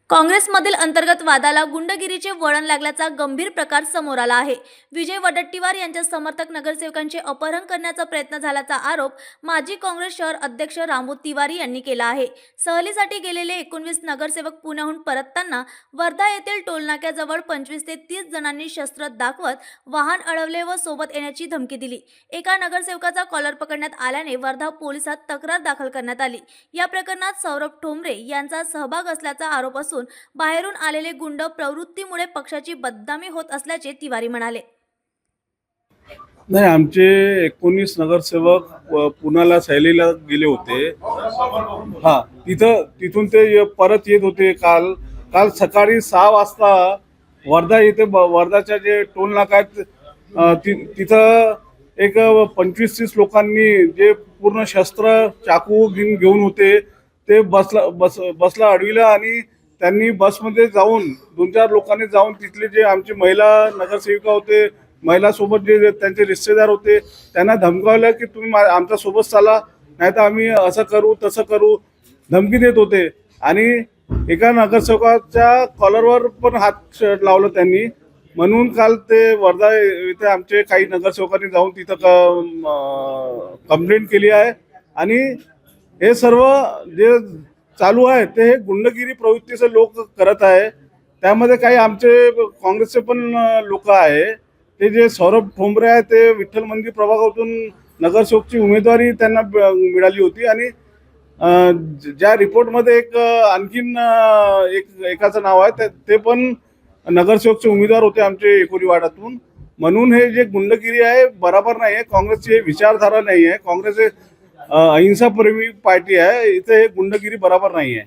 काँग्रेसमधील अंतर्गत वादाला गुंडगिरीचे वळण लागल्याचा गंभीर प्रकार समोर आला आहे. विजय वडेट्टीवार यांच्या समर्थक नगरसेवकांचे अपहरण करण्याचा प्रयत्न झाल्याचा आरोप माजी काँग्रेस शहर अध्यक्ष रामू तिवारी यांनी केला आहे. सहलीसाठी गेलेले 19 नगरसेवक पुण्याहून परतताना वर्धा येथील टोलनाक्याजवळ 25 ते 30 जणांनी शस्त्र दाखवत वाहन अडवले व सोबत येण्याची धमकी दिली. एका नगरसेवकाचा कॉलर पकडण्यात आल्याने वर्धा पोलिसात तक्रार दाखल करण्यात आली. या प्रकरणात सौरभ ठोंबरे यांचा सहभाग असल्याचा आरोप असून बाहेरून आलेले गुंड प्रवृत्तीमुळे पक्षाची बदनामी होत असल्याचे तिवारी म्हणाले. नाही, आमचे 19 नगरसेवक पुण्याला सहलीला गेले होते. तिथून ते परत येत होते. काल सकाळी 6 वाजता वर्धा येथे वर्धाच्या जे टोल नाका आहेत तिथं एक 25-30 लोकांनी जे पूर्ण शस्त्र चाकू घेऊन होते ते बसला अडविलं आणि त्यांनी बसमध्ये जाऊन 2-4 लोकांनी जाऊन तिथले जे आमचे महिला नगरसेविका होते, महिला सोबत जे त्यांचे रिश्तेदार होते, त्यांना धमकावलं की तुम्ही आमच्या सोबत चाला, नाही तर आम्ही असं करू तसं करू, धमकी देत होते. आणि एका नगरसेवकाच्या कॉलरवर पण हात लावला त्यांनी. म्हणून काल ते वर्धा इथे आमचे काही नगरसेवकांनी जाऊन तिथं कंप्लेंट केली आहे. आणि हे सर्व जे चालू आहे ते हे गुंडगिरी प्रवृत्तीचे लोक करत आहे. त्यामध्ये काही आमचे काँग्रेसचे पण लोक आहे. ते जे सौरभ ठोंबरे आहे ते विठ्ठल मंदिर प्रभागातून नगरसेवकची उमेदवारी त्यांना मिळाली होती. आणि ज्या रिपोर्टमध्ये आणखीन एकाचं नाव आहे ते पण नगरसेवकचे उमेदवार होते आमचे एकोली वाड्यातून. म्हणून हे जे गुंडगिरी आहे बरोबर नाही आहे. काँग्रेसची विचारधारा नाही आहे. काँग्रेस अहिंसाप्रेमी पार्टी आहे. इथे हे गुंडगिरी बरोबर नाही आहे.